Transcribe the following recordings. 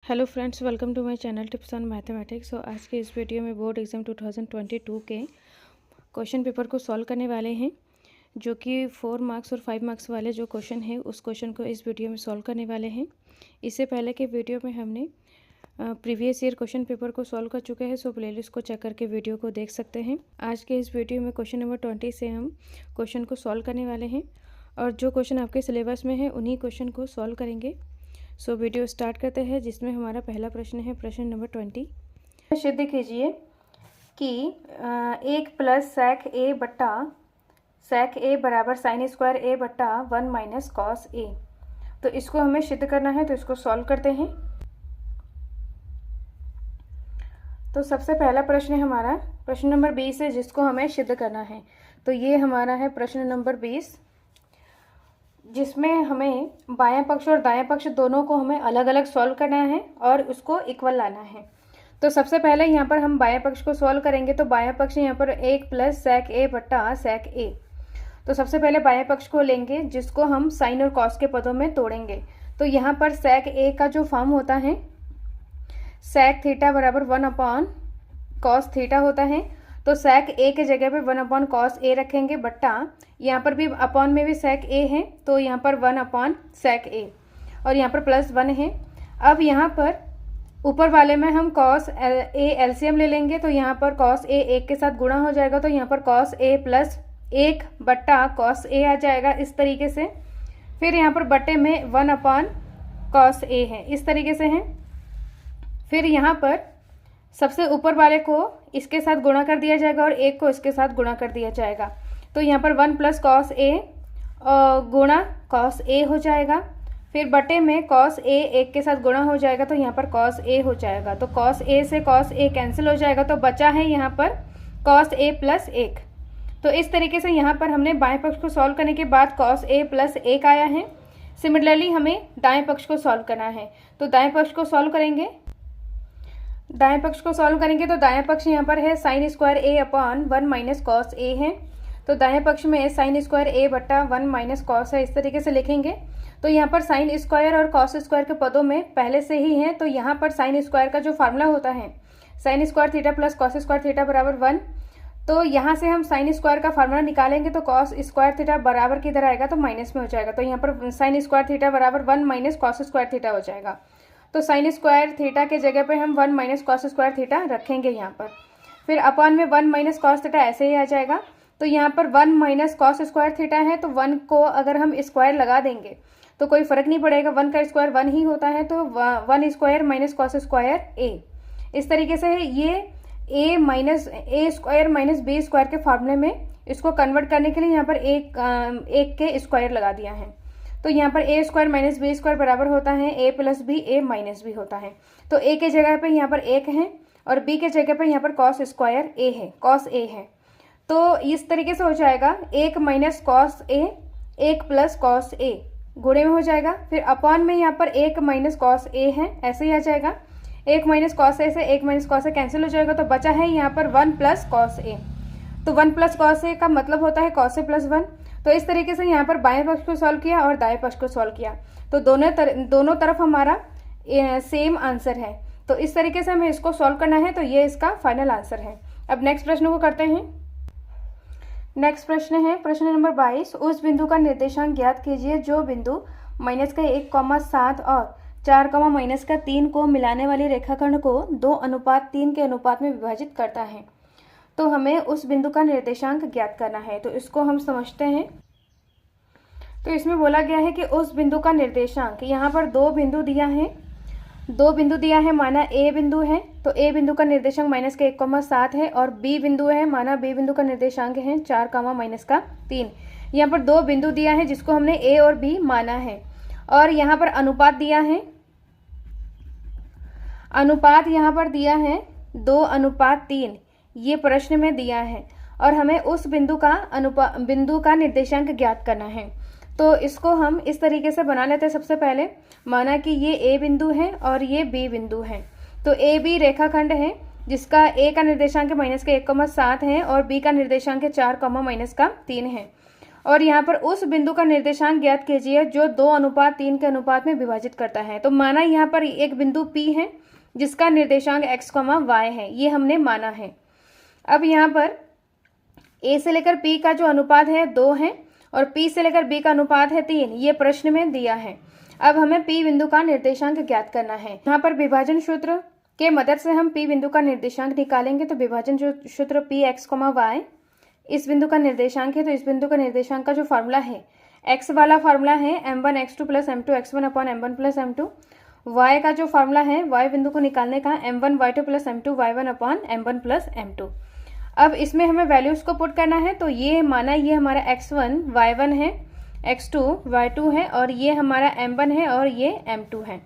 Hello friends, welcome to my channel tips on mathematics. आज के इस वीडियो में बोर्ड एग्ज़ाम 2022 के क्वेश्चन पेपर को सॉल्व करने वाले हैं, जो कि 4 मार्क्स और 5 मार्क्स वाले जो क्वेश्चन है उस क्वेश्चन को इस वीडियो में सॉल्व करने वाले हैं। इससे पहले के वीडियो में हमने प्रीवियस ईयर क्वेश्चन पेपर को सॉल्व कर चुके हैं, सो प्लेलिस्ट को चेक करके वीडियो को देख सकते हैं। आज के इस वीडियो में क्वेश्चन नंबर 20 से हम क्वेश्चन को सॉल्व करने वाले हैं और जो क्वेश्चन आपके सिलेबस में है उन्हीं क्वेश्चन को सॉल्व करेंगे। सो वीडियो स्टार्ट करते हैं, जिसमें हमारा पहला प्रश्न है प्रश्न नंबर 20। सिद्ध कीजिए कि 1 प्लस sec a बट्टा sec a बराबर साइन स्क्वायर a बट्टा 1 माइनस कॉस a। तो इसको हमें सिद्ध करना है, तो इसको सॉल्व करते हैं। तो सबसे पहला प्रश्न है हमारा प्रश्न नंबर 20 है, जिसको हमें सिद्ध करना है। तो ये हमारा है प्रश्न नंबर 20, जिसमें हमें बायां पक्ष और दायां पक्ष दोनों को हमें अलग अलग सॉल्व करना है और उसको इक्वल लाना है। तो सबसे पहले यहाँ पर हम बायां पक्ष को सॉल्व करेंगे। तो बायां पक्ष यहाँ पर 1 प्लस sec a बट्टा sec a। तो सबसे पहले बायां पक्ष को लेंगे, जिसको हम साइन और कॉस के पदों में तोड़ेंगे। तो यहाँ पर sec a का जो फॉर्म होता है sec थीटा बराबर 1 अपॉन कॉस थीटा होता है। तो sec a के जगह पे 1 अपॉन कॉस a रखेंगे, बट्टा यहाँ पर भी अपॉन में भी sec a है, तो यहाँ पर 1 अपॉन sec a और यहाँ पर प्लस 1 है। अब यहाँ पर ऊपर वाले में हम cos a एलसीएम ले लेंगे। तो यहाँ पर cos a 1 के साथ गुणा हो जाएगा, तो यहाँ पर cos a प्लस 1 बट्टा cos a आ जाएगा इस तरीके से। फिर यहाँ पर बट्टे में 1 अपॉन cos a है, इस तरीके से है। फिर यहाँ पर सबसे ऊपर वाले को इसके साथ गुणा कर दिया जाएगा और 1 को इसके साथ गुणा कर दिया जाएगा। तो यहाँ पर 1 प्लस कॉस ए गुणा कॉस ए हो जाएगा। फिर बटे में कॉस ए 1 के साथ गुणा हो जाएगा, तो यहाँ पर कॉस ए हो जाएगा। तो कॉस ए से कॉस ए कैंसिल हो जाएगा, तो बचा है यहाँ पर कॉस ए प्लस 1। तो इस तरीके से यहाँ पर हमने बाएं पक्ष को सॉल्व करने के बाद कॉस ए प्लस 1 आया है। सिमिलरली हमें दाएं पक्ष को सॉल्व करना है। तो दाएं पक्ष को सॉल्व करेंगे। तो दाएं पक्ष यहाँ पर है sine square A upon 1 minus cos A है। तो दाएं पक्ष में साइन स्क्वायर ए बट्टा 1 माइनस कॉस है, इस तरीके से लिखेंगे। तो यहाँ पर साइन स्क्वायर और कॉस स्क्वायर के पदों में पहले से ही है। तो यहाँ पर साइन स्क्वायर का जो फार्मूला होता है sine square theta plus cos square theta बराबर 1। तो यहाँ से हम साइन स्क्वायर का फार्मूला निकालेंगे, तो कॉस स्क्वायर थीटा बराबर किधर आएगा, तो माइनस में हो जाएगा। तो यहाँ पर साइन स्क्वायर थीटा बराबर 1 माइनस कॉस स्क्वायर थीटा हो जाएगा। तो साइन स्क्वायर थीटा के जगह पे हम 1 माइनस कॉस स्क्वायर थीटा रखेंगे यहाँ पर। फिर अपॉन में 1 माइनस कॉस थीटा ऐसे ही आ जाएगा। तो यहाँ पर 1 माइनस कॉस स्क्वायर थीटा है, तो 1 को अगर हम स्क्वायर लगा देंगे तो कोई फर्क नहीं पड़ेगा, 1 का स्क्वायर 1 ही होता है। तो 1 स्क्वायर माइनस कॉस स्क्वायर ए, इस तरीके से ये ए माइनस ए स्क्वायर माइनस बी स्क्वायर के फॉर्मूले में इसको कन्वर्ट करने के लिए यहाँ पर एक के स्क्वायर लगा दिया है। तो यहाँ पर ए स्क्वायर माइनस बी स्क्वायर बराबर होता है ए प्लस बी, ए माइनस बी होता है। तो ए के जगह पे यहाँ पर 1 है और बी के जगह पे यहाँ पर कॉस स्क्वायर ए है, कॉस ए है। तो इस तरीके से हो जाएगा 1 minus cos A 1 plus cos A गुणे में हो जाएगा। फिर अपॉन में यहाँ पर 1 माइनस कॉस ए है, ऐसे ही आ जाएगा। 1 माइनस कॉस ए से 1 माइनस कॉस ए कैंसिल हो जाएगा, तो बचा है यहाँ पर 1 प्लस कॉस ए। तो 1 प्लस कॉस ए का मतलब होता है कॉस ए प्लस 1। तो इस तरीके से यहाँ पर बाएं पक्ष को सॉल्व किया और दाएं पक्ष को सॉल्व किया। तो दोनों तरफ हमारा सेम आंसर है। तो इस तरीके से हमें इसको सॉल्व करना है। तो ये इसका फाइनल आंसर है। अब नेक्स्ट प्रश्न को करते हैं। नेक्स्ट प्रश्न है प्रश्न नंबर 22। उस बिंदु का निर्देशांक ज्ञात कीजिए जो बिंदु -1,7 और 4,-3 को मिलाने वाली रेखाखंड को 2:3 के अनुपात में विभाजित करता है। तो हमें उस बिंदु का निर्देशांक ज्ञात करना है। तो इसको हम समझते हैं। तो इसमें बोला गया है कि उस बिंदु का निर्देशांक, यहाँ पर 2 बिंदु दिया है। माना ए बिंदु है, तो ए बिंदु का निर्देशांक -1,7 है और बी बिंदु है, माना बी बिंदु का निर्देशांक है 4,-3। यहाँ पर 2 बिंदु दिया है जिसको हमने ए और बी माना है। और यहाँ पर अनुपात दिया है, यहाँ पर दिया है 2:3, ये प्रश्न में दिया है। और हमें उस बिंदु का निर्देशांक ज्ञात करना है। तो इसको हम इस तरीके से बना लेते हैं। सबसे पहले माना कि ये ए बिंदु है और ये बी बिंदु है। तो ए बी रेखाखंड है जिसका ए का निर्देशांक -1,7 है और बी का निर्देशांक 4, -3 है। और यहाँ पर उस बिंदु का निर्देशांक ज्ञात कीजिए जो 2:3 के अनुपात में विभाजित करता है। तो माना यहाँ पर एक बिंदु P है जिसका निर्देशांक x, y है, ये हमने माना है। अब यहाँ पर A से लेकर P का जो अनुपात है 2 है और P से लेकर B का अनुपात है 3, ये प्रश्न में दिया है। अब हमें P बिंदु का निर्देशांक ज्ञात करना है। यहाँ पर विभाजन सूत्र के मदद से हम P बिंदु का निर्देशांक निकालेंगे। तो विभाजन सूत्र Px, y इस बिंदु का निर्देशांक है, तो इस बिंदु का निर्देशांक का जो फार्मूला है, x वाला फार्मूला है m1 x2 plus m2 x1 upon m1 plus m2, y का जो फार्मूला है y बिंदु को निकालने का m1 y2 plus m2 y1 upon m1 plus m2। अब इसमें हमें वैल्यूज को पुट करना है। तो ये माना ये हमारा x1 y1 है, x2 y2 है और ये हमारा m1 है और ये m2 है।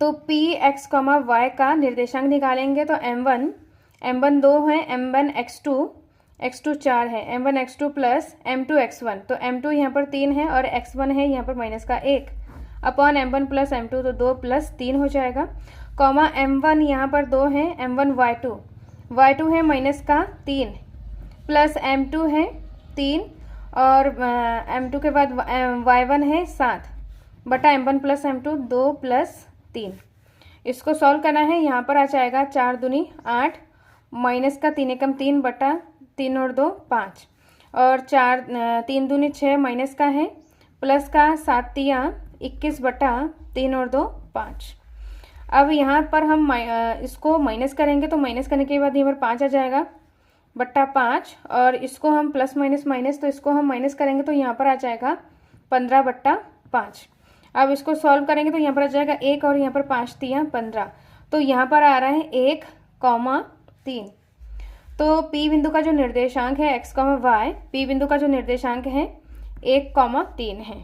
तो Px, y का निर्देशांक निकालेंगे तो m1 2 है, m1 x2 4 है, m1 x2 plus m2 x1, तो m2 यहाँ पर 3 है और x1 है यहाँ पर माइनस का 1 अपॉन m1 प्लस m2, तो 2 प्लस 3 हो जाएगा, कॉमा m1 यहाँ पर 2 है, m1 y2 है माइनस का 3 प्लस m2 है 3 और m2 के बाद y1 है 7 बटा m1 प्लस m2 2 प्लस 3। इसको सॉल्व करना है। यहाँ पर आ जाएगा 4 दूनी 8 माइनस का 3 एकम 3 बटा 3 और 2 5 और 3 दूनी 6 माइनस का है प्लस का 7 तिया 21 बटा 3 और 2 5। अब यहाँ पर हम इसको माइनस करेंगे तो माइनस करने के बाद यहाँ पर 5 आ जाएगा बट्टा 5 और इसको हम प्लस माइनस माइनस, तो इसको हम माइनस करेंगे तो यहाँ पर आ जाएगा 15 बट्टा 5। अब इसको सॉल्व करेंगे तो यहाँ पर आ जाएगा 1 और यहाँ पर 5 तिया 15, तो यहाँ पर आ रहा है 1,3। तो P बिंदु का जो निर्देशांक है x, y, P बिंदु का जो निर्देशांक है 1,3 है।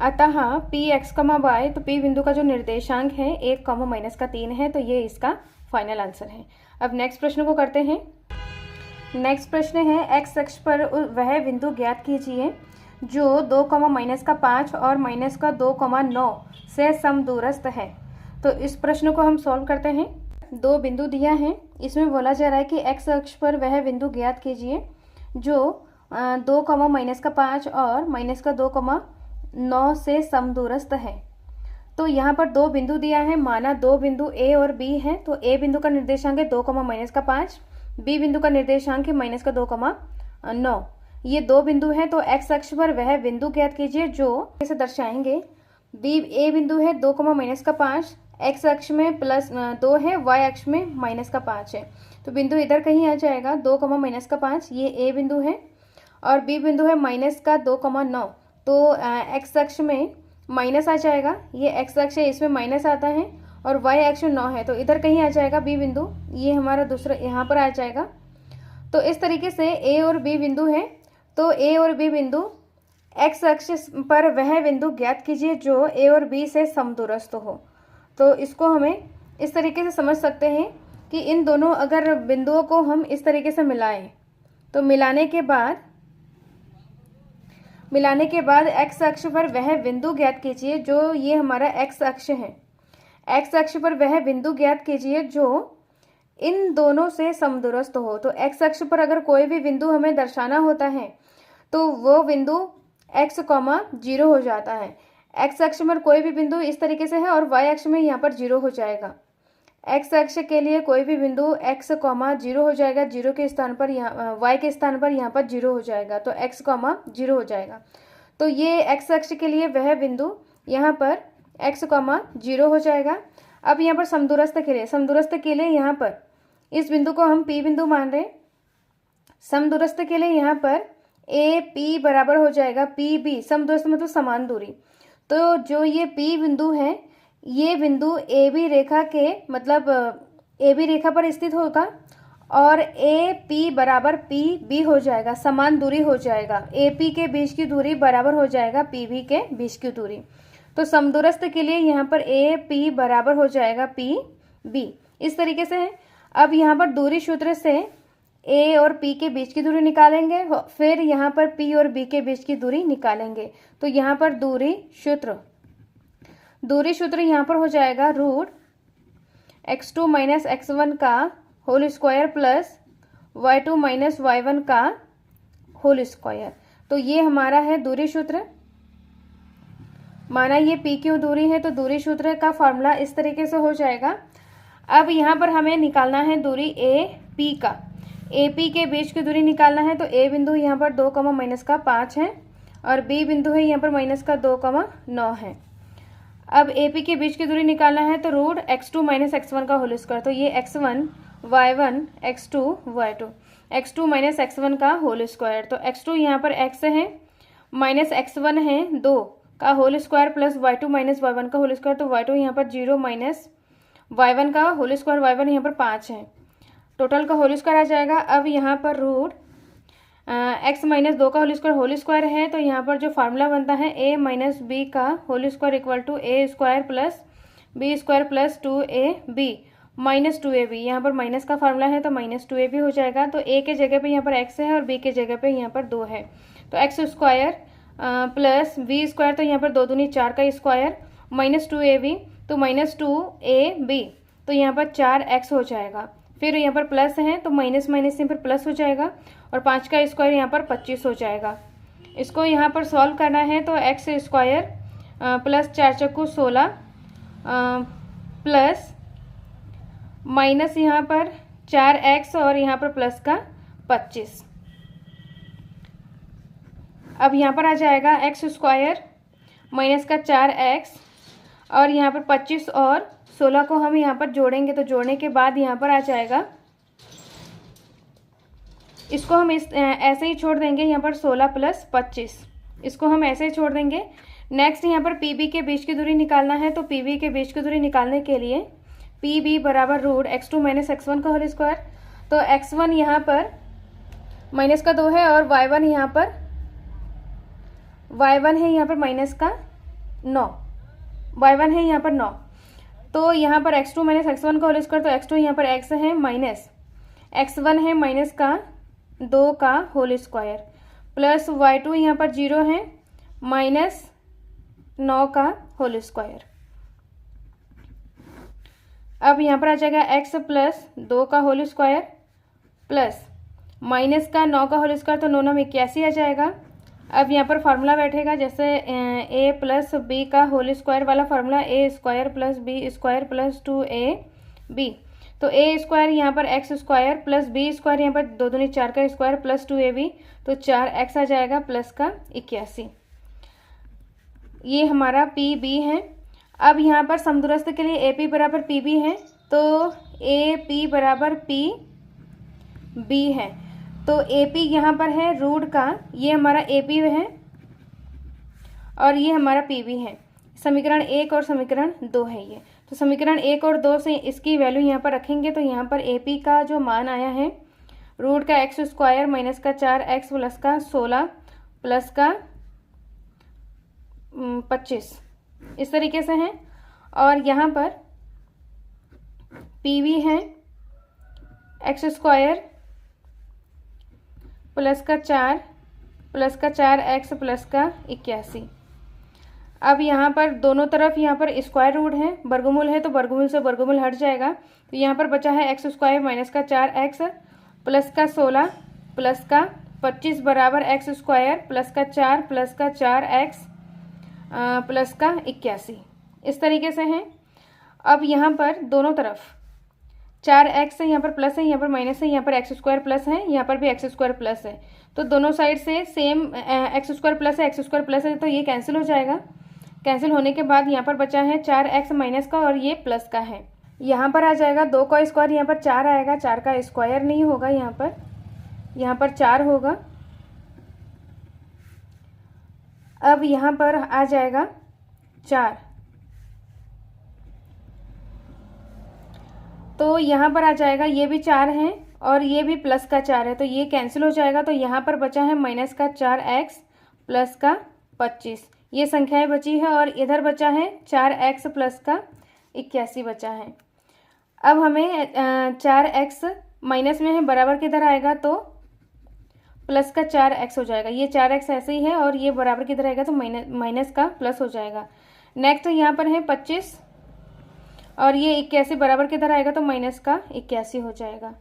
अतः Px, y, तो P बिंदु का जो निर्देशांक है 1, माइनस का 3 है, तो ये इसका फाइनल आंसर है। अब नेक्स्ट प्रश्न को करते हैं। नेक्स्ट प्रश्न है x अक्ष पर वह बिंदु ज्ञात कीजिए जो 2, माइनस का 5 और माइनस का 2,9 से समदूरस्थ है। तो इस प्रश्न को हम सॉल्व करते हैं। 2 बिंदु दिया है, इसमें बोला जा रहा है कि x अक्ष पर वह बिंदु ज्ञात कीजिए जो 2, माइनस का 5 और माइनस का 2,9 से समदूरस्थ है। तो यहाँ पर 2 बिंदु दिया है, माना 2 बिंदु A और B है। तो A बिंदु का निर्देशांक है 2, माइनस का 5, B बिंदु का निर्देशांक है माइनस का 2,9। ये 2 बिंदु है, तो x अक्ष पर वह बिंदु ज्ञात कीजिए जो इसे दर्शाएंगे। A बिंदु है 2, माइनस का 5, x अक्ष में प्लस 2 है, y अक्ष में माइनस का 5 है, तो बिंदु इधर कहीं आ जाएगा 2, माइनस का 5, ये A बिंदु है और B बिंदु है माइनस का 2,9, तो x अक्ष में माइनस आ जाएगा, ये x अक्ष है इसमें माइनस आता है और y अक्ष 9 है, तो इधर कहीं आ जाएगा B बिंदु, ये हमारा दूसरा यहाँ पर आ जाएगा। तो इस तरीके से A और B बिंदु है, तो A और B बिंदु x अक्ष पर वह बिंदु ज्ञात कीजिए जो A और B से समदूरस्थ हो। तो इसको हमें इस तरीके से समझ सकते हैं कि इन दोनों अगर बिंदुओं को हम इस तरीके से मिलाएं तो मिलाने के बाद x अक्ष पर वह बिंदु ज्ञात कीजिए जो ये हमारा x अक्ष है। x अक्ष पर वह बिंदु ज्ञात कीजिए जो इन दोनों से समदूरस्थ हो। तो x अक्ष पर अगर कोई भी बिंदु हमें दर्शाना होता है तो वो बिंदु x, 0 हो जाता है। x अक्ष पर कोई भी बिंदु इस तरीके से है और y अक्ष में यहाँ पर 0 हो जाएगा। x अक्ष के लिए कोई भी बिंदु x, 0 हो जाएगा, 0 के स्थान पर यहाँ y के स्थान पर यहाँ पर 0 हो जाएगा, तो x, 0 हो जाएगा। तो ये x अक्ष के लिए वह बिंदु यहाँ पर x, 0 हो जाएगा। अब यहाँ पर समदूरस्थ के लिए यहाँ पर इस बिंदु को हम P बिंदु मान रहे हैं। समदूरस्थ के लिए यहाँ पर AP बराबर हो जाएगा PB, समदूरस्थ मतलब समान दूरी। तो जो ये P बिंदु है ये बिंदु AB रेखा के मतलब AB रेखा पर स्थित होगा और AP बराबर PB हो जाएगा, समान दूरी हो जाएगा। AP के बीच की दूरी बराबर हो जाएगा PB के बीच की दूरी। तो समदूरस्थ के लिए यहाँ पर AP बराबर हो जाएगा PB, इस तरीके से है। अब यहाँ पर दूरी सूत्र से A और P के बीच की दूरी निकालेंगे, फिर यहाँ पर P और B के बीच की दूरी निकालेंगे। तो यहाँ पर दूरी सूत्र यहाँ पर हो जाएगा रूट x2 माइनस x1 का whole square plus y2 minus y1 का होल स्क्वायर। तो ये हमारा है दूरी सूत्र। माना ये पी क्यू दूरी है तो दूरी सूत्र का फॉर्मूला इस तरीके से हो जाएगा। अब यहाँ पर हमें निकालना है दूरी ए पी का। ए पी के बीच की दूरी निकालना है तो ए बिंदु यहाँ पर 2, -5 है और बी बिंदु है यहाँ पर -2, है। अब ए पी के बीच की दूरी निकालना है तो रूट x2 - x1 का होल स्क्वायर। तो ये x1 y1 x2 y2 x2 - x1 का होल स्क्वायर। तो x2 यहाँ पर x है माइनस x1 है 2 का whole square plus y2 - y1 का होल स्क्वायर। तो y2 यहाँ पर 0 माइनस y1 का होल स्क्वायर, y1 यहाँ पर 5 है, टोटल का होल स्क्वायर आ जाएगा। अब यहाँ पर रूट x - 2 का होल स्क्वायर है तो यहाँ पर जो फार्मूला बनता है a - b का whole square equal to a square plus b square plus 2ab minus 2ab। यहाँ पर माइनस का फार्मूला है तो -2ab हो जाएगा। तो a के जगह पे यहाँ पर x है और b के जगह पे यहाँ पर 2 है। तो x square plus b square, तो यहाँ पर 2 दूनी 4 का स्क्वायर माइनस 2ab, तो -2ab, तो यहाँ पर 4x हो जाएगा। फिर यहाँ पर प्लस है तो माइनस माइनस यहाँ पर प्लस हो जाएगा और 5 का स्क्वायर यहाँ पर 25 हो जाएगा। इसको यहाँ पर सॉल्व करना है तो x स्क्वायर प्लस 4 चक्कू 16 प्लस माइनस यहाँ पर 4x और यहाँ पर प्लस का 25। अब यहाँ पर आ जाएगा x स्क्वायर माइनस का 4x और यहाँ पर 25 और 16 को हम यहाँ पर जोड़ेंगे। तो जोड़ने के बाद यहाँ पर आ जाएगा, इसको हम ऐसे ही छोड़ देंगे। यहाँ पर 16 प्लस 25, इसको हम ऐसे ही छोड़ देंगे। नेक्स्ट यहाँ पर पी बी के बीच की दूरी निकालना है। तो पी बी के बीच की दूरी निकालने के लिए पी बी बराबर रूट x2 - x1 का होल स्क्वायर। तो x1 यहाँ पर माइनस का 2 है और y1 यहाँ पर y1 है यहाँ पर माइनस का 9, y1 है यहाँ पर 9। तो यहाँ पर x2 - x1 का होल स्क्वायर, तो x2 यहाँ पर x है माइनस x1 है माइनस का 2 का होल स्क्वायर प्लस y2 यहाँ पर 0 है माइनस 9 का होल स्क्वायर। अब यहाँ पर आ जाएगा x प्लस 2 का होल स्क्वायर प्लस माइनस का 9 का होल स्क्वायर, तो 9 9 81 आ जाएगा। अब यहाँ पर फार्मूला बैठेगा जैसे a प्लस बी का होल स्क्वायर वाला formula, a square plus B square plus 2ab। तो a स्क्वायर यहाँ पर x square plus b square यहाँ पर 2 दूनी 4 का स्क्वायर प्लस 2ab, तो 4x आ जाएगा प्लस का 81। ये हमारा पी बी है। अब यहाँ पर समदूरस्थ के लिए ए पी बराबर पी बी है, तो ए पी बराबर पी बी है। तो ए पी यहाँ पर है रूट का, ये हमारा ए पी है और ये हमारा पी बी है। समीकरण 1 और समीकरण 2 है ये। तो समीकरण 1 और 2 से इसकी वैल्यू यहाँ पर रखेंगे तो यहाँ पर ए पी का जो मान आया है रूट का x स्क्वायर माइनस का 4x प्लस का 16 प्लस का 25 इस तरीके से है। और यहाँ पर पी वी है x स्क्वायर प्लस का 4 प्लस का 4x प्लस का 81। अब यहाँ पर दोनों तरफ यहाँ पर स्क्वायर रूट है, वर्गमूल है, तो वर्गमूल से वर्गमूल हट जाएगा। तो यहाँ पर बचा है x स्क्वायर माइनस का 4x प्लस का 16 प्लस का 25 बराबर x स्क्वायर प्लस का 4 प्लस का 4x प्लस का 81 इस तरीके से है। अब यहाँ पर दोनों तरफ 4x है, यहाँ पर प्लस है, यहाँ पर माइनस है, यहाँ पर x स्क्वायर प्लस है, यहाँ पर भी x स्क्वायर प्लस है। तो दोनों साइड से सेम x स्क्वायर प्लस है, x स्क्वायर प्लस है, तो ये कैंसिल हो जाएगा। कैंसिल होने के बाद यहाँ पर बचा है 4x माइनस का और ये प्लस का है। यहाँ पर आ जाएगा 2 का स्क्वायर, यहाँ पर 4 आएगा, 4 का स्क्वायर नहीं होगा, यहाँ पर 4 होगा। अब यहाँ पर आ जाएगा 4, तो यहाँ पर आ जाएगा ये भी 4 है और ये भी प्लस का 4 है, तो ये कैंसिल हो जाएगा। तो यहाँ पर बचा है माइनस का 4x प्लस का 25, ये संख्याएं बची है और इधर बचा है 4x प्लस का 81 बचा है। अब हमें 4x माइनस में है, बराबर किधर आएगा तो प्लस का 4x हो जाएगा। ये 4x ऐसे ही है और ये बराबर किधर आएगा तो माइनस का प्लस हो जाएगा। नेक्स्ट यहाँ पर है 25 और ये 81 बराबर किधर आएगा तो माइनस का 81 हो जाएगा।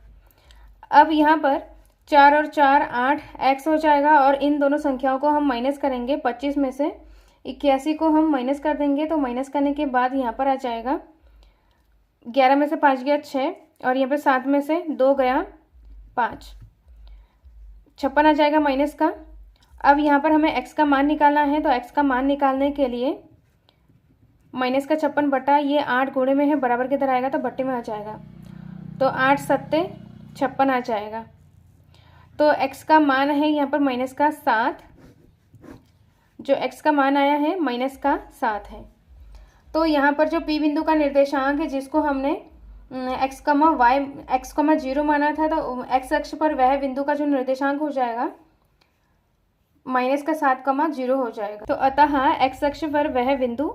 अब यहाँ पर 4 और 4 8 x हो जाएगा, और इन दोनों संख्याओं को हम माइनस करेंगे। 25 में से 81 को हम माइनस कर देंगे, तो माइनस करने के बाद यहाँ पर आ जाएगा 11 में से 5 गया 6, और यहाँ पर 7 में से 2 गया 5, 56 आ जाएगा माइनस का। अब यहाँ पर हमें x का मान निकालना है, तो x का मान निकालने के लिए माइनस का 56 बटा ये 8 गुणे में है, बराबर की तरह आएगा तो बट्टे में आ जाएगा, तो 8 सत्ते 56 आ जाएगा। तो x का मान है यहाँ पर माइनस का 7, जो x का मान आया है माइनस का 7 है। तो यहाँ पर जो P बिंदु का निर्देशांक है, जिसको हमने x, y, x, 0 माना था, तो x अक्ष पर वह बिंदु का जो निर्देशांक हो जाएगा माइनस का 7, 0 हो जाएगा। तो अतः x अक्ष पर वह बिंदु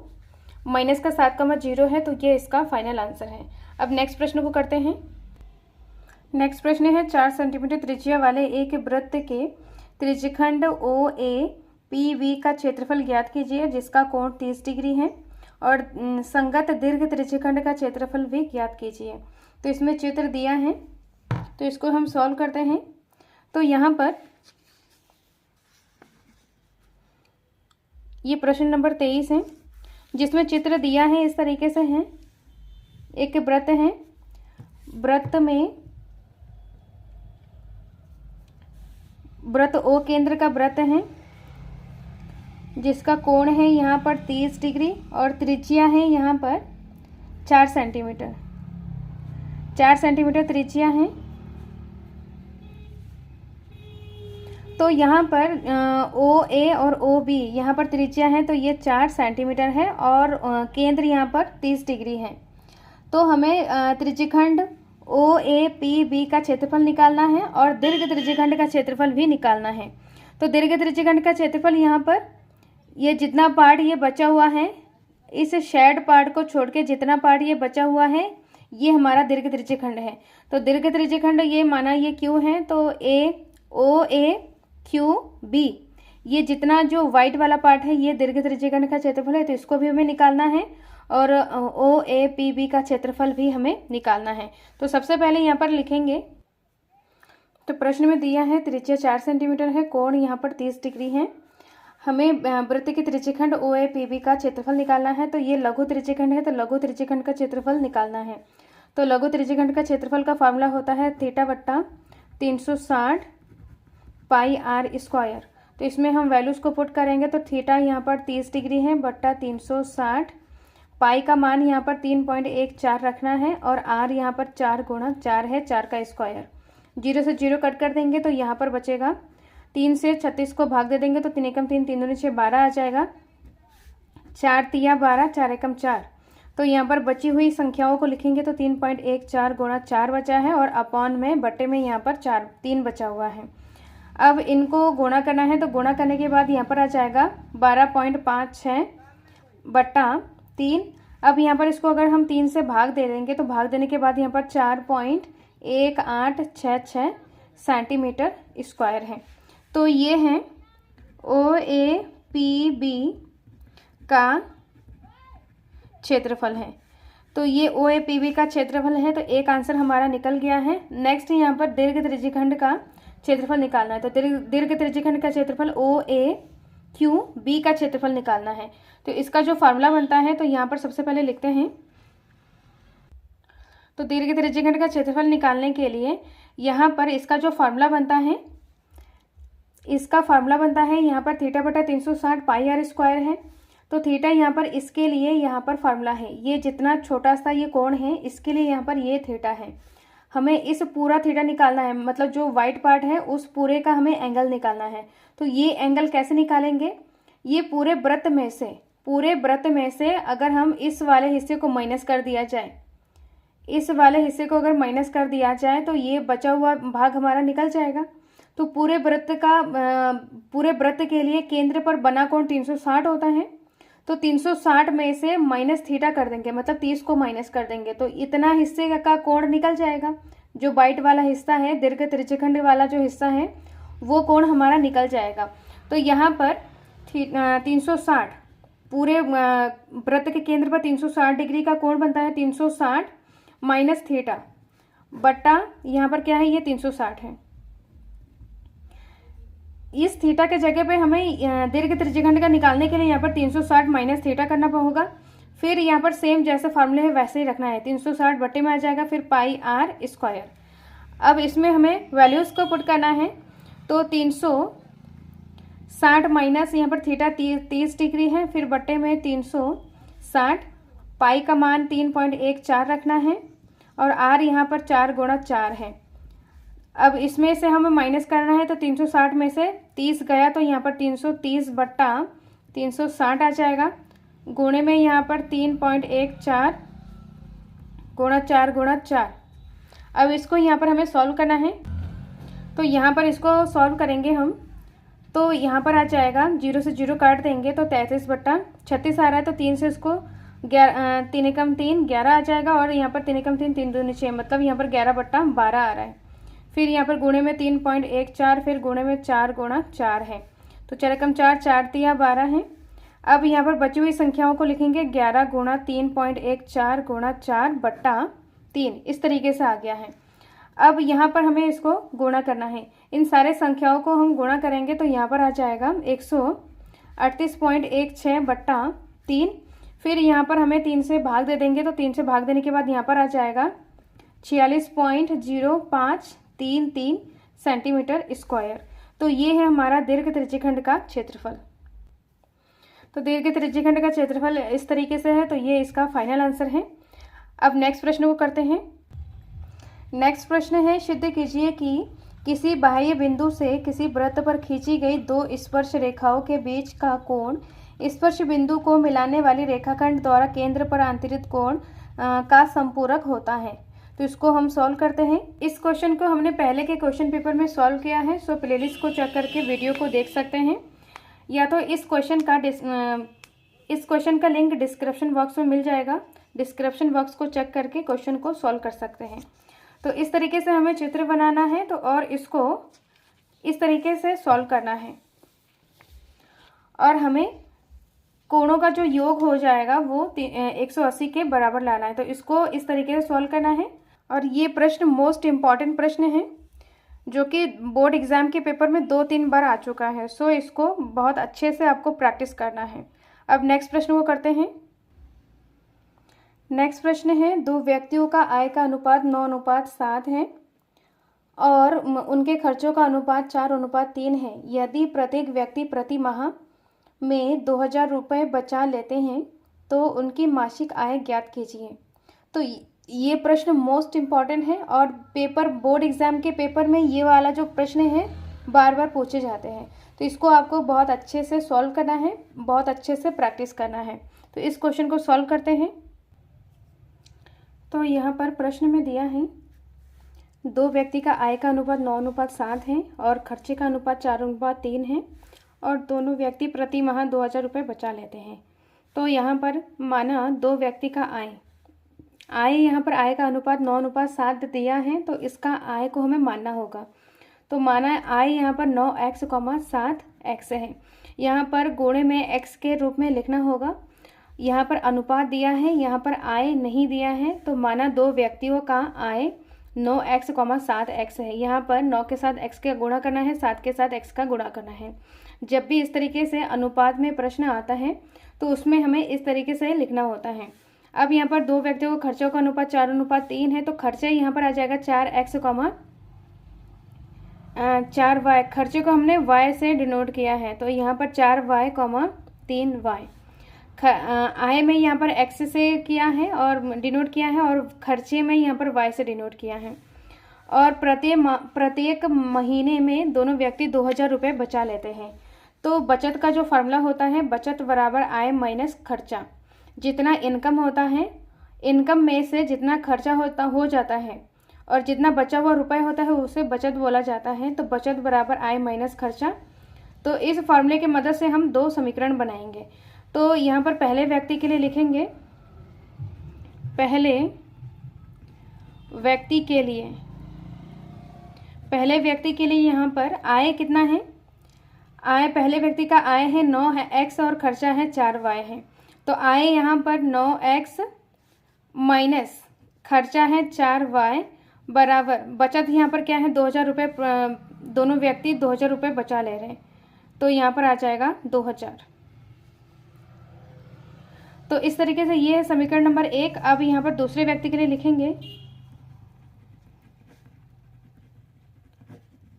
माइनस का 7, 0 है, तो ये इसका फाइनल आंसर है। अब नेक्स्ट प्रश्न को करते हैं। नेक्स्ट प्रश्न है 4 सेंटीमीटर त्रिज्या वाले एक वृत्त के त्रिज्यखंड OAPB का क्षेत्रफल ज्ञात कीजिए, जिसका कोण 30 डिग्री है, और संगत दीर्घ त्रिज्यखंड का क्षेत्रफल भी ज्ञात कीजिए। तो इसमें चित्र दिया है, तो इसको हम सॉल्व करते हैं। तो यहाँ पर ये प्रश्न नंबर 23 है, जिसमें चित्र दिया है इस तरीके से है। एक वृत्त है, वृत्त में वृत्त O केंद्र का वृत्त है, जिसका कोण है यहाँ पर 30 डिग्री, और त्रिज्या है यहाँ पर 4 सेंटीमीटर। 4 सेंटीमीटर त्रिज्या है। तो यहाँ पर OA और OB यहाँ पर त्रिज्या है, तो ये 4 सेंटीमीटर है, और केंद्र यहाँ पर 30 डिग्री है। तो हमें त्रिज्यखंड OAPB का क्षेत्रफल निकालना है, और दीर्घ त्रिज्यखंड का क्षेत्रफल भी निकालना है। तो दीर्घ त्रिज्यखंड का क्षेत्रफल यहाँ पर ये जितना पार्ट ये बचा हुआ है, इस शेड पार्ट को छोड़ के जितना पार्ट ये बचा हुआ है, ये हमारा दीर्घ त्रिज्यखंड है। तो दीर्घ त्रिज्यखंड ये माना ये Q है, तो OAQB ये जितना जो वाइट वाला पार्ट है, ये दीर्घ त्रिज्यखंड का क्षेत्रफल है, तो इसको भी हमें निकालना है, और OAPB का क्षेत्रफल भी हमें निकालना है। तो सबसे पहले यहाँ पर लिखेंगे, तो प्रश्न में दिया है त्रिज्या 4 सेंटीमीटर है, कोण यहाँ पर 30 डिग्री है। हमें वृत्त के त्रिज्यखंड OAPB का क्षेत्रफल निकालना है। तो ये लघु त्रिज्यखंड है, तो लघु त्रिज्यखंड का क्षेत्रफल निकालना है। तो लघु त्रिज्यखंड का क्षेत्रफल का फार्मूला होता है थीटा बट्टा 360 पाई r स्क्वायर। तो इसमें हम वैल्यूज़ को पुट करेंगे, तो थीटा यहाँ पर 30 डिग्री है बट्टा 360, पाई का मान यहाँ पर 3.14 रखना है, और r यहाँ पर 4 गुणा 4 है, 4 का स्क्वायर। 0 से 0 कट कर देंगे, तो यहाँ पर बचेगा 3 से 36 को भाग दे देंगे, तो 3 एकम 3, 3 दूनी 6, 12 आ जाएगा। 4 तिया 12, 4 एकम 4। तो यहाँ पर बची हुई संख्याओं को लिखेंगे, तो 3.14 गुणा 4 बचा है, और अपॉन में बट्टे में यहाँ पर 3 बचा हुआ है। अब इनको गुणा करना है, तो गुणा करने के बाद यहाँ पर आ जाएगा 12.56 बट्टा 3। अब यहाँ पर इसको अगर हम 3 से भाग दे देंगे, तो भाग देने के बाद यहाँ पर 4.1866 सेंटीमीटर स्क्वायर है। तो ये है OAPB का क्षेत्रफल है। तो ये OAPB का क्षेत्रफल है, तो एक आंसर हमारा निकल गया है। नेक्स्ट यहाँ पर दीर्घ त्रिज्यखंड का क्षेत्रफल निकालना है। तो दीर्घ त्रिज्यखंड का क्षेत्रफल OAQB का क्षेत्रफल निकालना है। तो इसका जो फार्मूला बनता है, तो यहाँ पर सबसे पहले लिखते हैं। तो दीर्घ त्रिज्यखंड का क्षेत्रफल निकालने के लिए यहाँ पर इसका जो फार्मूला बनता है, इसका फार्मूला बनता है यहाँ पर थीटा बटा 360 पाई r स्क्वायर है। तो थीटा यहाँ पर इसके लिए यहाँ पर फार्मूला है, ये जितना छोटा सा ये कोण है, इसके लिए यहाँ पर ये थीटा है। हमें इस पूरा थीटा निकालना है, मतलब जो वाइट पार्ट है उस पूरे का हमें एंगल निकालना है। तो ये एंगल कैसे निकालेंगे, ये पूरे वृत्त में से अगर हम इस वाले हिस्से को माइनस कर दिया जाए, इस वाले हिस्से को अगर माइनस कर दिया जाए, तो ये बचा हुआ भाग हमारा निकल जाएगा। तो पूरे वृत्त के लिए केंद्र पर बना कोण 360 होता है। तो 360 में से माइनस थीटा कर देंगे, मतलब 30 को माइनस कर देंगे, तो इतना हिस्से का कोण निकल जाएगा। जो वाइट वाला हिस्सा है, दीर्घ त्रिज्यखंड वाला जो हिस्सा है, वो कोण हमारा निकल जाएगा। तो यहाँ पर 360 पूरे वृत्त के केंद्र पर 360 डिग्री का कोण बनता है। 360 माइनस थीटा बट्टा यहाँ पर क्या है, ये 360 है। इस थीटा के जगह पे हमें दीर्घ त्रिज्यखंड का निकालने के लिए यहाँ पर 360 माइनस थीटा करना होगा। फिर यहाँ पर सेम जैसे फार्मूले है वैसे ही रखना है, 360 बट्टे में आ जाएगा, फिर पाई आर स्क्वायर। अब इसमें हमें वैल्यूज़ को पुट करना है, तो 360 माइनस यहाँ पर थीटा 30 डिग्री है, फिर बट्टे में 360, पाई का मान 3.14 रखना है, और आर यहाँ पर 4 गुणा 4 है। अब इसमें से हमें माइनस करना है, तो 360 में से 30 गया तो यहाँ पर 330 बट्टा 360 आ जाएगा, गुणे में यहाँ पर 3.14 गुणा 4 गुणा 4। अब इसको यहाँ पर हमें सॉल्व करना है, तो यहाँ पर इसको सॉल्व करेंगे हम, तो यहाँ पर आ जाएगा 0 से 0 काट देंगे तो 33 बट्टा 36 आ रहा है, तो 3 से इसको 3 एकम 3 11 आ जाएगा, और यहाँ पर 3 एकम 3 3 दूनी 6, मतलब यहाँ पर 11 बट्टा 12 आ रहा है। फिर यहाँ पर गुणे में 3.14, फिर गुणे में 4 गुणा 4 है, तो 4 एकम 4 4 तिया 12 है। अब यहाँ पर बची हुई संख्याओं को लिखेंगे 11 गुणा 3.14 गुणा 4 बट्टा 3, इस तरीके से आ गया है। अब यहाँ पर हमें इसको गुणा करना है, इन सारे संख्याओं को हम गुणा करेंगे तो यहाँ पर आ जाएगा 138.16 बट्टा 3। फिर यहाँ पर हमें 3 से भाग दे देंगे, तो 3 से भाग देने के बाद यहाँ पर आ जाएगा 46.0533 सेंटीमीटर स्क्वायर। तो ये है हमारा दीर्घ त्रिज्यखंड का क्षेत्रफल। तो दीर्घ त्रिज्यखंड का क्षेत्रफल इस तरीके से है, तो ये इसका फाइनल आंसर है। अब नेक्स्ट प्रश्न को करते हैं। नेक्स्ट प्रश्न है, सिद्ध कीजिए कि किसी बाह्य बिंदु से किसी वृत्त पर खींची गई दो स्पर्श रेखाओं के बीच का कोण स्पर्श बिंदु को मिलाने वाली रेखाखंड द्वारा केंद्र पर अंतरित कोण का संपूरक होता है। तो इसको हम सॉल्व करते हैं। इस क्वेश्चन को हमने पहले के क्वेश्चन पेपर में सॉल्व किया है, सो प्लेलिस्ट को चेक करके वीडियो को देख सकते हैं, या तो इस क्वेश्चन का लिंक डिस्क्रिप्शन बॉक्स में मिल जाएगा। डिस्क्रिप्शन बॉक्स को चेक करके क्वेश्चन को सॉल्व कर सकते हैं। तो इस तरीके से हमें चित्र बनाना है, तो और इसको इस तरीके से सॉल्व करना है, और हमें कोणों का जो योग हो जाएगा वो 180 के बराबर लाना है। तो इसको इस तरीके से सॉल्व करना है, और ये प्रश्न मोस्ट इम्पॉर्टेंट प्रश्न है जो कि बोर्ड एग्जाम के पेपर में 2-3 बार आ चुका है। सो इसको बहुत अच्छे से आपको प्रैक्टिस करना है। अब नेक्स्ट प्रश्न को करते हैं। नेक्स्ट प्रश्न है, दो व्यक्तियों का आय का अनुपात 9:7 है और उनके खर्चों का अनुपात 4:3 है। यदि प्रत्येक व्यक्ति प्रति माह में 2000 रुपये बचा लेते हैं तो उनकी मासिक आय ज्ञात कीजिए। तो ये प्रश्न मोस्ट इम्पॉर्टेंट है, और पेपर बोर्ड एग्जाम के पेपर में ये वाला जो प्रश्न है बार बार पूछे जाते हैं। तो इसको आपको बहुत अच्छे से सॉल्व करना है, बहुत अच्छे से प्रैक्टिस करना है। तो इस क्वेश्चन को सॉल्व करते हैं। तो यहाँ पर प्रश्न में दिया है, दो व्यक्ति का आय का अनुपात 9:7 है और खर्चे का अनुपात 4:3 है, और दोनों व्यक्ति प्रति माह 2000 रुपये बचा लेते हैं। तो यहाँ पर माना दो व्यक्ति का आय यहाँ पर आय का अनुपात 9:7 दिया है, तो इसका आय को हमें मानना होगा। तो माना आय यहाँ पर 9x,7x है, यहाँ पर गुणे में x के रूप में लिखना होगा। यहाँ पर अनुपात दिया है, यहाँ पर आय नहीं दिया है, तो माना दो व्यक्तियों का आय 9x,7x है। यहाँ पर 9 के साथ x का गुणा करना है, 7 के साथ x का गुणा करना है। जब भी इस तरीके से अनुपात में प्रश्न आता है तो उसमें हमें इस तरीके से लिखना होता है। अब यहाँ पर दो व्यक्तियों को खर्चों का अनुपात 4:3 है, तो खर्चा यहाँ पर आ जाएगा 4x, 4y। खर्चे को हमने y से डिनोट किया है, तो यहाँ पर 4y, 3y। आय में यहाँ पर x से किया है और डिनोट किया है, और खर्चे में यहाँ पर y से डिनोट किया है। और प्रत्येक महीने में दोनों व्यक्ति 2000 रुपये बचा लेते हैं। तो बचत का जो फार्मूला होता है, बचत बराबर आय माइनस खर्चा। जितना इनकम होता है, इनकम में से जितना खर्चा हो जाता है और जितना बचा हुआ रुपए होता है उसे बचत बोला जाता है। तो बचत बराबर आय माइनस खर्चा। तो इस फार्मूले की मदद से हम दो समीकरण बनाएंगे। तो यहाँ पर पहले व्यक्ति के लिए लिखेंगे, पहले व्यक्ति के लिए यहाँ पर आय कितना है, आय पहले व्यक्ति का आय है 9x और खर्चा है 4y है। तो आय यहाँ पर 9x माइनस खर्चा है 4y बराबर बचत यहाँ पर क्या है 2000 रुपये दोनों व्यक्ति 2000 रुपये बचा ले रहे हैं, तो यहाँ पर आ जाएगा 2000। तो इस तरीके से ये है समीकरण नंबर 1। अब यहाँ पर दूसरे व्यक्ति के लिए लिखेंगे।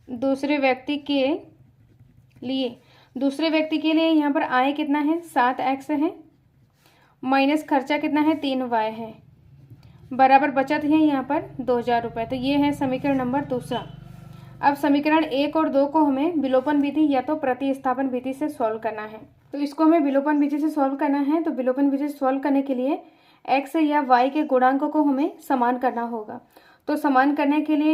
दूसरे व्यक्ति के लिए यहाँ पर आय कितना है 7x है, माइनस खर्चा कितना है 3y है, बराबर बचत है यहाँ पर 2000 रुपये। तो ये है समीकरण नंबर दूसरा। अब समीकरण 1 और 2 को हमें विलोपन विधि या तो प्रतिस्थापन विधि से सॉल्व करना है। तो इसको हमें विलोपन विधि से सॉल्व करना है। तो विलोपन विधि से सॉल्व करने के लिए x या y के गुणांकों को हमें समान करना होगा। तो समान करने के लिए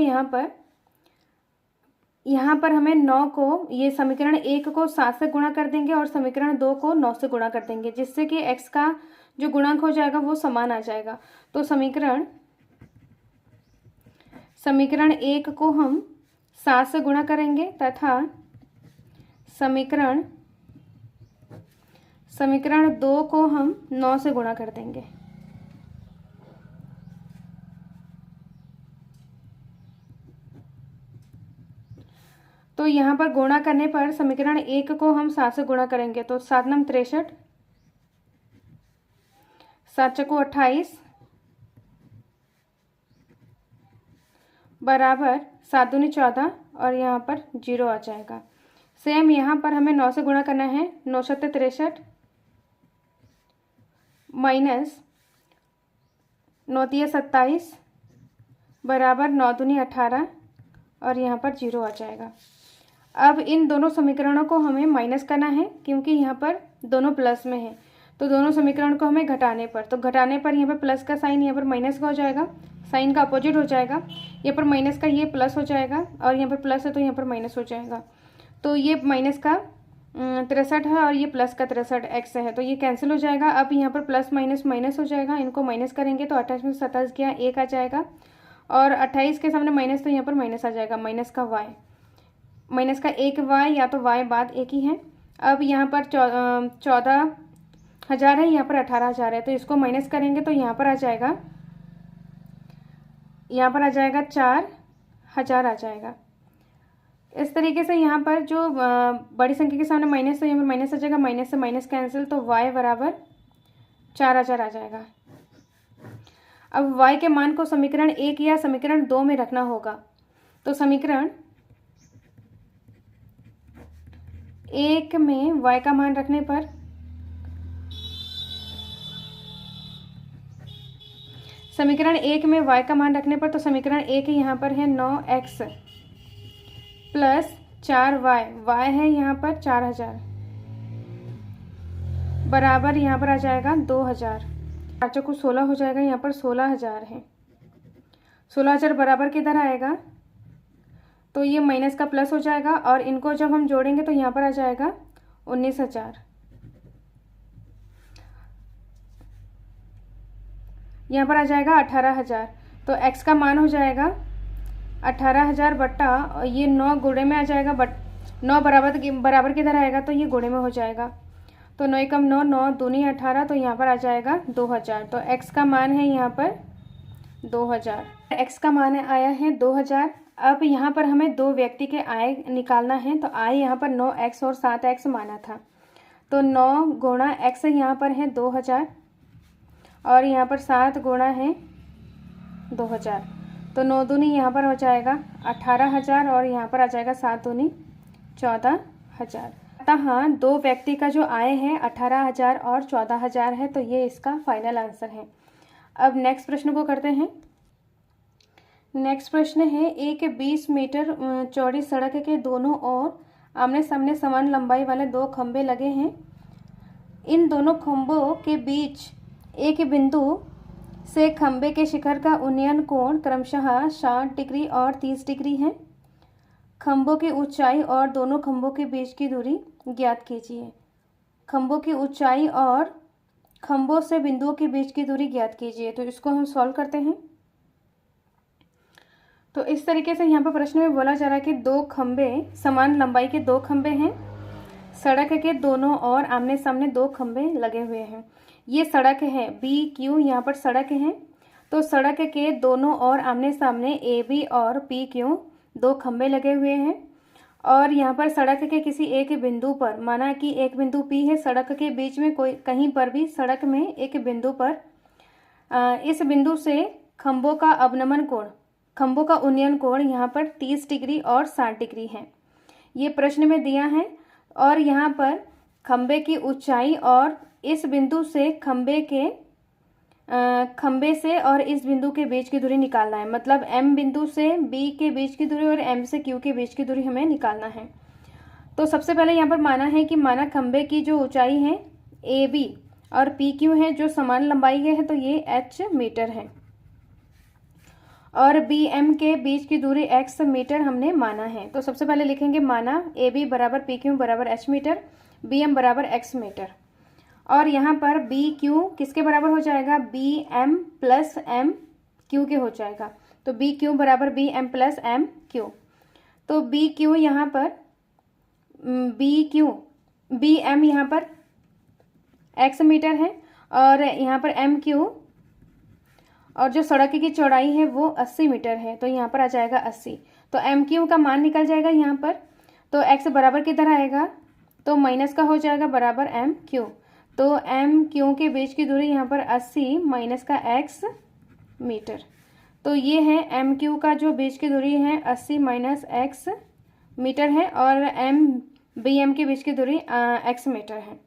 यहाँ पर हमें 9 को, ये समीकरण 1 को 7 से गुणा कर देंगे और समीकरण 2 को 9 से गुणा कर देंगे, जिससे कि x का जो गुणांक हो जाएगा वो समान आ जाएगा। तो समीकरण 1 को हम 7 से गुणा करेंगे तथा समीकरण 2 को हम 9 से गुणा कर देंगे। तो यहाँ पर गुणा करने पर समीकरण 1 को हम 7 से गुणा करेंगे तो 7 नम 63, 7 चौको 28 बराबर 7 दूनी 14 और यहाँ पर 0 आ जाएगा। सेम यहाँ पर हमें 9 से गुणा करना है। 9 सत्ते 63 माइनस 9 तिया 27 बराबर 9 दूनी 18 और यहाँ पर 0 आ जाएगा। अब इन दोनों समीकरणों को हमें माइनस करना है, क्योंकि यहाँ पर दोनों प्लस में है। तो दोनों समीकरण को हमें घटाने पर यहाँ पर प्लस का साइन यहाँ पर माइनस का हो जाएगा, साइन का अपोजिट हो जाएगा। यहाँ पर माइनस का ये प्लस हो जाएगा और यहाँ पर प्लस है तो यहाँ पर माइनस हो जाएगा। तो ये माइनस का 63 है और ये प्लस का 63 x है, तो ये कैंसिल हो जाएगा। अब यहाँ पर प्लस माइनस माइनस हो जाएगा, इनको माइनस करेंगे तो 28 में 27 गया 1 आ जाएगा और 28 के सामने माइनस तो यहाँ पर माइनस आ जाएगा, माइनस का एक y या तो y बाद एक ही है। अब यहाँ पर 14,000 है, यहाँ पर 18,000 है, तो इसको माइनस करेंगे तो यहाँ पर आ जाएगा 4,000 आ जाएगा। इस तरीके से यहाँ पर जो बड़ी संख्या के सामने माइनस तो यहाँ पर माइनस आ जाएगा, माइनस से माइनस कैंसिल, तो y बराबर 4,000 आ जाएगा। अब y के मान को समीकरण 1 या समीकरण 2 में रखना होगा। तो समीकरण 1 में y का मान रखने पर तो समीकरण 1 यहाँ पर है 9x प्लस 4y, y है यहाँ पर 4,000 बराबर यहाँ पर आ जाएगा 2,000। 4 को 16 हो जाएगा, यहाँ पर 16,000 है। 16,000 बराबर किधर आएगा, तो ये माइनस का प्लस हो जाएगा और इनको जब हम जोड़ेंगे तो यहाँ पर आ जाएगा 19,000। यहाँ पर आ जाएगा 18,000। तो x का मान हो जाएगा 18,000 बट्टा ये 9 गुणे में आ जाएगा, बट 9 बराबर किधर आएगा, तो ये गुणे में हो जाएगा। तो 9 एकम 9, 9 दूनी 18, तो यहाँ पर आ जाएगा 2,000। तो x का मान है यहाँ पर 2,000। x का मान आया है 2,000। अब यहाँ पर हमें दो व्यक्ति के आय निकालना है। तो आय यहाँ पर 9x और 7x माना था, तो 9 गुणा x यहाँ पर है 2,000 और यहाँ पर 7 गुणा है 2,000। तो 9 दूनी यहाँ पर हो जाएगा 18,000 और यहाँ पर आ जाएगा 7 दूनी 14,000। अतः दो व्यक्ति का जो आय है 18,000 और 14,000 है, तो ये इसका फाइनल आंसर है। अब नेक्स्ट प्रश्न को करते हैं। नेक्स्ट प्रश्न है, एक 20 मीटर चौड़ी सड़क के दोनों ओर आमने सामने समान लंबाई वाले दो खंभे लगे हैं। इन दोनों खंभों के बीच एक बिंदु से खंभे के शिखर का उन्नयन कोण क्रमशः 60 डिग्री और 30 डिग्री है। खंभों की ऊंचाई और दोनों खंभों के बीच की दूरी ज्ञात कीजिए। खंभों की ऊंचाई और खंभों से बिंदुओं के बीच की दूरी ज्ञात कीजिए। तो इसको हम सॉल्व करते हैं। तो इस तरीके से यहाँ पर प्रश्न में बोला जा रहा है कि दो खंभे, समान लंबाई के दो खंभे हैं, सड़क के दोनों ओर आमने सामने दो खंभे लगे हुए हैं। ये सड़क है BQ, यहाँ पर सड़क है। तो सड़क के दोनों ओर आमने सामने AB और PQ दो खंभे लगे हुए हैं। और यहाँ पर सड़क के किसी एक बिंदु पर, माना कि एक बिंदु P है, सड़क के बीच में कोई कहीं पर भी सड़क में एक बिंदु पर इस बिंदु से खंभों का अवनमन कोण, खंभों का उन्नयन कोण यहाँ पर 30 डिग्री और 60 डिग्री है। ये प्रश्न में दिया है और यहाँ पर खंभे की ऊंचाई और इस बिंदु से खंभे से और इस बिंदु के बीच की दूरी निकालना है। मतलब M बिंदु से B के बीच की दूरी और M से Q के बीच की दूरी हमें निकालना है। तो सबसे पहले यहाँ पर माना है कि माना खंभे की जो ऊंचाई है AB और PQ है जो समान लंबाई के है, तो ये H मीटर है और BM के बीच की दूरी X मीटर हमने माना है। तो सबसे पहले लिखेंगे माना AB बराबर PQ बराबर H मीटर, BM बराबर X मीटर। और यहाँ पर BQ किसके बराबर हो जाएगा, BM प्लस MQ के हो जाएगा। तो BQ बराबर BM प्लस MQ। तो BQ यहाँ पर BM यहाँ पर X मीटर है और यहाँ पर MQ और जो सड़क की चौड़ाई है वो 80 मीटर है, तो यहाँ पर आ जाएगा 80। तो MQ का मान निकल जाएगा यहाँ पर। तो X बराबर किधर आएगा, तो माइनस का हो जाएगा बराबर MQ। तो MQ के बीच की दूरी यहाँ पर 80 माइनस का X मीटर। तो ये है MQ का जो बीच की दूरी है 80 माइनस X मीटर है और BM के बीच की दूरी X मीटर है।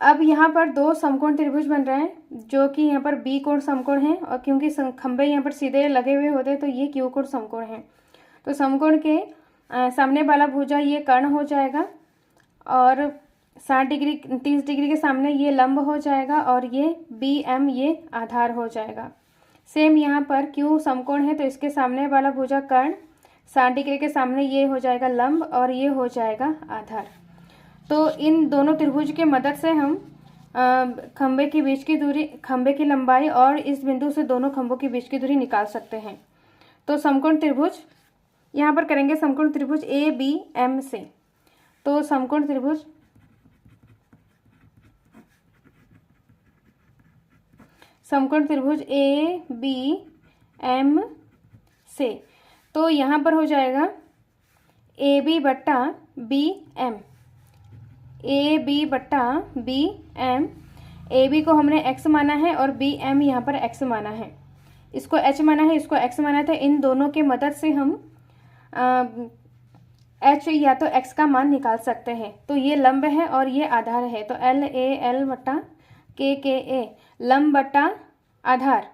अब यहाँ पर दो समकोण त्रिभुज बन रहे हैं जो कि यहाँ पर B कोण समकोण है और क्योंकि खंभे यहाँ पर सीधे लगे हुए होते हैं तो ये Q कोण समकोण है। तो समकोण के सामने वाला भुजा ये कर्ण हो जाएगा और 60 डिग्री 30 डिग्री के सामने ये लंब हो जाएगा और ये BM ये आधार हो जाएगा। सेम यहाँ पर Q समकोण है तो इसके सामने वाला भुजा कर्ण, 60 डिग्री के सामने ये हो जाएगा लंब और ये हो जाएगा आधार। तो इन दोनों त्रिभुज के मदद से हम खंभे के बीच की दूरी, खंभे की लंबाई और इस बिंदु से दोनों खंभों के बीच की दूरी निकाल सकते हैं। तो समकोण त्रिभुज यहाँ पर करेंगे समकोण त्रिभुज ABM से। तो समकोण त्रिभुज ABM से, तो यहाँ पर हो जाएगा AB बट्टा BM, AB बट्टा BM। AB को हमने X माना है और BM यहाँ पर X माना है, इसको H माना है, इसको X माना था। इन दोनों के मदद से हम H या तो X का मान निकाल सकते हैं। तो ये लंब है और ये आधार है, तो LAL बट्टा KKA लंब बट्टा आधार,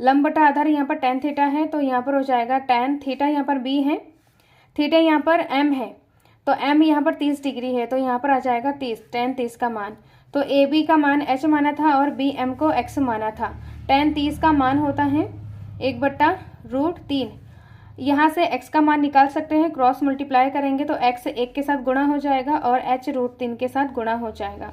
लंब बट्टा आधार यहाँ पर tan थीटा है तो यहाँ पर हो जाएगा tan थीटा, यहाँ पर B है, थीटा यहाँ पर M है तो M यहाँ पर 30 डिग्री है तो यहाँ पर आ जाएगा 30, tan 30 का मान। तो AB का मान H माना था और BM को X माना था। tan 30 का मान होता है 1/√3। यहाँ से X का मान निकाल सकते हैं, क्रॉस मल्टीप्लाई करेंगे तो X 1 के साथ गुणा हो जाएगा और H √3 के साथ गुणा हो जाएगा,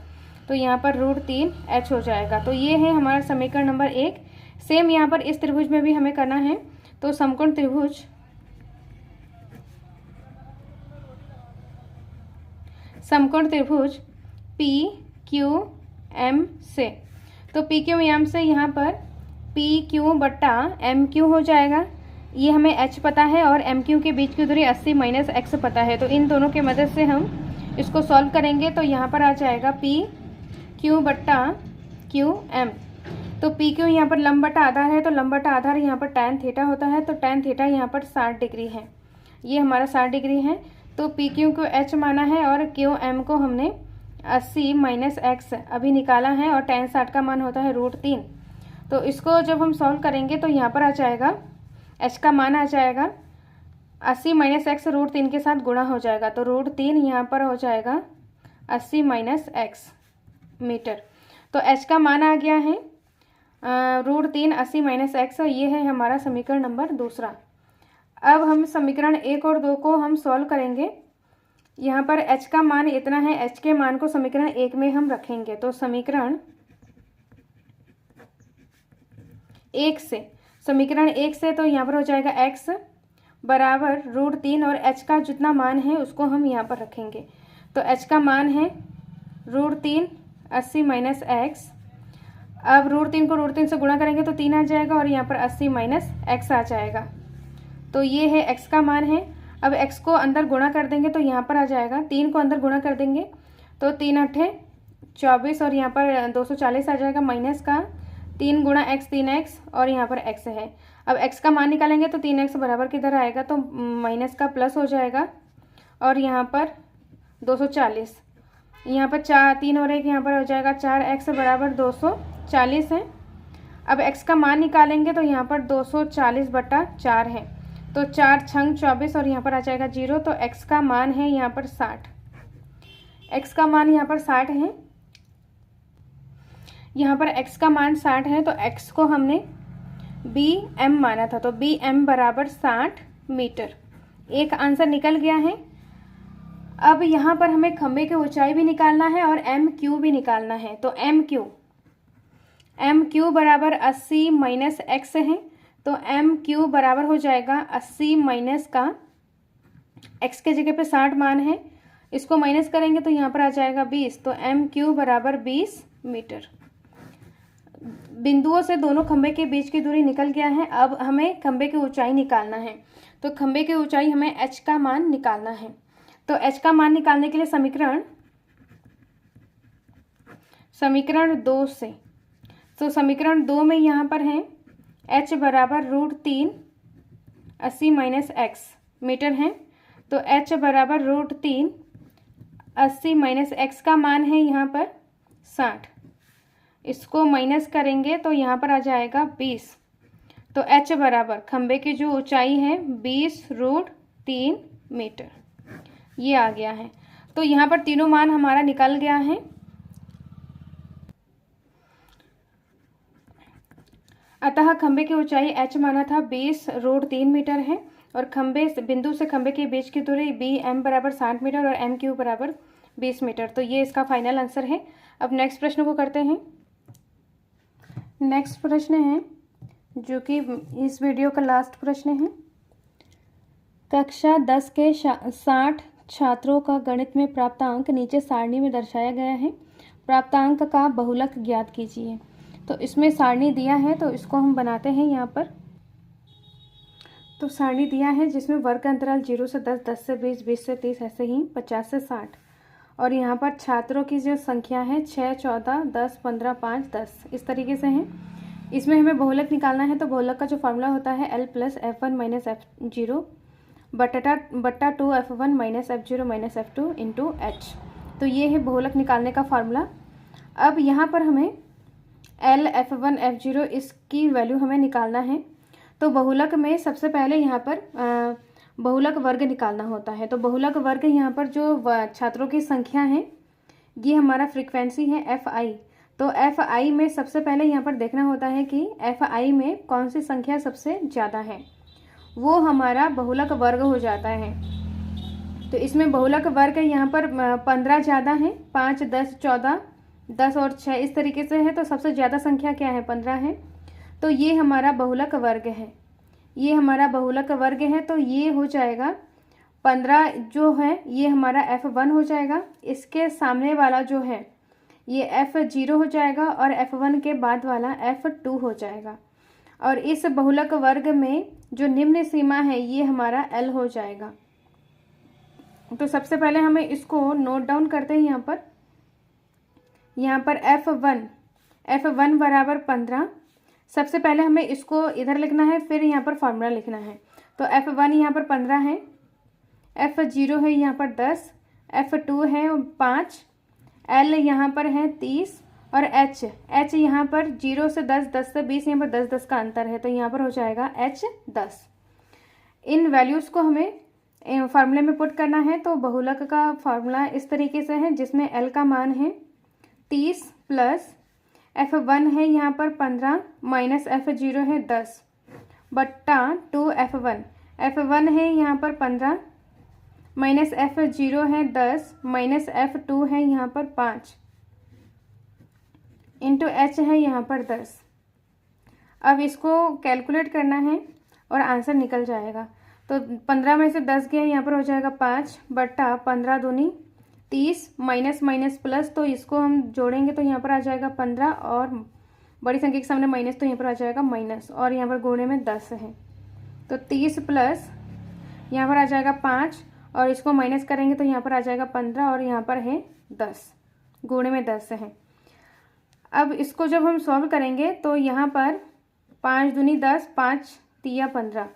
तो यहाँ पर √3H हो जाएगा। तो ये है हमारा समीकरण नंबर 1। सेम यहाँ पर इस त्रिभुज में भी हमें करना है। तो समकोण त्रिभुज PQM से, तो PQM से यहाँ पर PQ बट्टा MQ हो जाएगा। ये हमें H पता है और MQ के बीच की दूरी 80 माइनस X पता है, तो इन दोनों के मदद से हम इसको सॉल्व करेंगे। तो यहाँ पर आ जाएगा PQ बट्टा QM। तो PQ यहाँ पर लंब बट्टा आधार है तो लंब बट्टा आधार यहाँ पर tan थीटा होता है, तो tan थीटा यहाँ पर 60 डिग्री है, ये हमारा 60 डिग्री है। तो PQ को H माना है और QM को हमने 80 माइनस X अभी निकाला है और tan 60 का मान होता है √3। तो इसको जब हम सॉल्व करेंगे तो यहाँ पर आ जाएगा H का मान आ जाएगा 80 माइनस X √3 के साथ गुणा हो जाएगा, तो √3 यहाँ पर हो जाएगा 80 माइनस X मीटर। तो H का मान आ गया है √3 80 माइनस X, ये है हमारा समीकरण नंबर 2। अब हम समीकरण 1 और 2 को हम सॉल्व करेंगे। यहाँ पर H का मान इतना है, H के मान को समीकरण 1 में हम रखेंगे। तो समीकरण 1 से तो यहाँ पर हो जाएगा X बराबर √3 और H का जितना मान है उसको हम यहाँ पर रखेंगे। तो H का मान है √3 80 माइनस X। अब √3 को √3 से गुणा करेंगे तो 3 आ जाएगा और यहाँ पर 80 माइनस X आ जाएगा। तो ये है X का मान है। अब x को अंदर गुणा कर देंगे तो यहाँ पर आ जाएगा, 3 को अंदर गुणा कर देंगे तो 3 अट्ठे 24 और यहाँ पर 240 आ जाएगा माइनस का 3 गुणा x 3x और यहाँ पर x है। अब x का मान निकालेंगे तो 3x बराबर किधर आएगा, तो माइनस का प्लस हो जाएगा और यहाँ पर 240, यहाँ पर 3 और 1 यहाँ पर हो जाएगा 4x बराबर 240 है। अब x का मान निकालेंगे तो यहाँ पर 240/4 है, तो 4 छंग 24 और यहाँ पर आ जाएगा 0, तो x का मान है यहाँ पर 60। x का मान यहाँ पर 60 है, यहाँ पर x का मान 60 है, तो x को हमने bm माना था, तो bm बराबर 60 मीटर। एक आंसर निकल गया है। अब यहाँ पर हमें खंभे की ऊंचाई भी निकालना है और mq भी निकालना है, तो mq बराबर 80 माइनस x है, तो mq बराबर हो जाएगा 80 माइनस का x के जगह पे 60 मान है, इसको माइनस करेंगे तो यहाँ पर आ जाएगा 20, तो mq बराबर 20 मीटर। बिंदुओं से दोनों खंभे के बीच की दूरी निकल गया है। अब हमें खंभे की ऊंचाई निकालना है, तो खंभे की ऊंचाई हमें h का मान निकालना है। तो h का मान निकालने के लिए समीकरण 2 से, तो समीकरण 2 में यहाँ पर है h बराबर √3 80 माइनस x मीटर है, तो h बराबर √3 80 माइनस x का मान है यहाँ पर 60, इसको माइनस करेंगे तो यहाँ पर आ जाएगा 20, तो h बराबर खंभे की जो ऊंचाई है 20√3 मीटर, ये आ गया है। तो यहाँ पर तीनों मान हमारा निकल गया है। अतः खंभे की ऊंचाई h माना था 20√3 मीटर है और बिंदु से खंभे के बीच की दूरी bm बराबर 60 मीटर और mq बराबर 20 मीटर। तो ये इसका फाइनल आंसर है। अब नेक्स्ट प्रश्न को करते हैं। नेक्स्ट प्रश्न है जो कि इस वीडियो का लास्ट प्रश्न है। कक्षा 10 के 60 छात्रों का गणित में प्राप्तांक नीचे सारणी में दर्शाया गया है। प्राप्तांक का बहुलक ज्ञात कीजिए। तो इसमें सारणी दिया है, तो इसको हम बनाते हैं यहाँ पर। तो सारणी दिया है जिसमें वर्ग अंतराल 0 से 10, 10 से 20, 20 से 30, ऐसे ही 50 से 60। और यहाँ पर छात्रों की जो संख्या है 6, 14, 10, 15, 5, 10 इस तरीके से है। इसमें हमें बहुलक निकालना है, तो बहुलक का जो फॉर्मूला होता है L + F1 - F0 बट्टा 2F1 - F0 - F2 into H। तो ये है बहुलक निकालने का फार्मूला। अब यहाँ पर हमें L, F1, F0 इसकी वैल्यू हमें निकालना है। तो बहुलक में सबसे पहले यहाँ पर बहुलक वर्ग निकालना होता है। तो बहुलक वर्ग यहाँ पर जो छात्रों की संख्या है ये हमारा फ्रीक्वेंसी है Fi। तो Fi में सबसे पहले यहाँ पर देखना होता है कि Fi में कौन सी संख्या सबसे ज़्यादा है, वो हमारा बहुलक वर्ग हो जाता है। तो इसमें बहुलक वर्ग यहाँ पर 15 ज़्यादा है, 5, 10, 14, 10 और 6 इस तरीके से है। तो सबसे ज़्यादा संख्या क्या है, 15 है। तो ये हमारा बहुलक वर्ग है, ये हमारा बहुलक वर्ग है। तो ये हो जाएगा 15 जो है ये हमारा F1 हो जाएगा। इसके सामने वाला जो है ये F0 हो जाएगा और F1 के बाद वाला F2 हो जाएगा। और इस बहुलक वर्ग में जो निम्न सीमा है ये हमारा L हो जाएगा। तो सबसे पहले हमें इसको नोट डाउन करते हैं। यहाँ पर F1 बराबर 15। सबसे पहले हमें इसको इधर लिखना है, फिर यहाँ पर फॉर्मूला लिखना है। तो F1 यहाँ पर 15 है, F0 है यहाँ पर 10, F2 है 5, L यहाँ पर है 30 और H यहाँ पर 0 से 10, 10 से 20 यहाँ पर 10, 10 का अंतर है। तो यहाँ पर हो जाएगा H 10। इन वैल्यूज़ को हमें फार्मूले में पुट करना है। तो बहुलक का फार्मूला इस तरीके से है जिसमें L का मान है 30 प्लस F1 है यहाँ पर 15 माइनस F0 है 10 बट्टा 2F1। F1 है यहाँ पर 15 माइनस F0 है 10 माइनस F2 है यहाँ पर 5 इंटू H है यहाँ पर 10। अब इसको कैलकुलेट करना है और आंसर निकल जाएगा। तो 15 में से 10 गया, यहाँ पर हो जाएगा 5 बट्टा 15 दूनी 30 माइनस माइनस प्लस, तो इसको हम जोड़ेंगे तो यहाँ पर आ जाएगा 15 और बड़ी संख्या के सामने माइनस तो यहाँ पर आ जाएगा माइनस और यहाँ पर गुणे में 10 है। तो 30 प्लस यहाँ पर आ जाएगा 5 और इसको माइनस करेंगे तो यहाँ पर आ जाएगा 15 और यहाँ पर है 10, गुणे में 10 है। अब इसको जब हम सॉल्व करेंगे तो यहाँ पर 5 दूनी 10, 5 तिया 15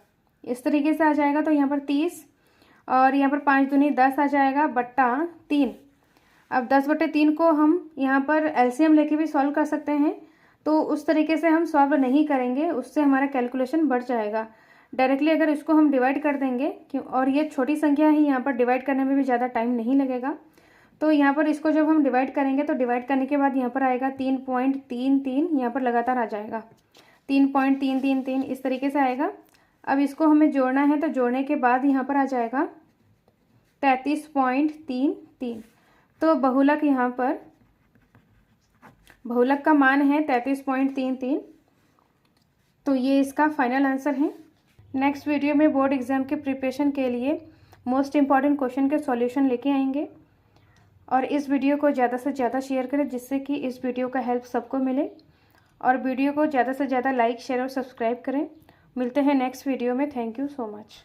इस तरीके से आ जाएगा। तो यहाँ पर 30 और यहाँ पर 5 दूनी 10 आ जाएगा बट्टा 3। अब 10/3 को हम यहाँ पर एलसीएम लेके भी सॉल्व कर सकते हैं, तो उस तरीके से हम सॉल्व नहीं करेंगे, उससे हमारा कैलकुलेशन बढ़ जाएगा। डायरेक्टली अगर इसको हम डिवाइड कर देंगे क्यों, और ये छोटी संख्या है, यहाँ पर डिवाइड करने में भी ज़्यादा टाइम नहीं लगेगा। तो यहाँ पर इसको जब हम डिवाइड करेंगे तो डिवाइड करने के बाद यहाँ पर आएगा 3.33, यहाँ पर लगातार आ जाएगा 3.333 इस तरीके से आएगा। अब इसको हमें जोड़ना है, तो जोड़ने के बाद यहाँ पर आ जाएगा 33.33। तो बहुलक यहाँ पर बहुलक का मान है 33.33। तो ये इसका फाइनल आंसर है। नेक्स्ट वीडियो में बोर्ड एग्जाम के प्रिपरेशन के लिए मोस्ट इम्पॉर्टेंट क्वेश्चन के सॉल्यूशन लेके आएंगे। और इस वीडियो को ज़्यादा से ज़्यादा शेयर करें जिससे कि इस वीडियो का हेल्प सबको मिले, और वीडियो को ज़्यादा से ज़्यादा लाइक शेयर और सब्सक्राइब करें। मिलते हैं नेक्स्ट वीडियो में। Thank you so much.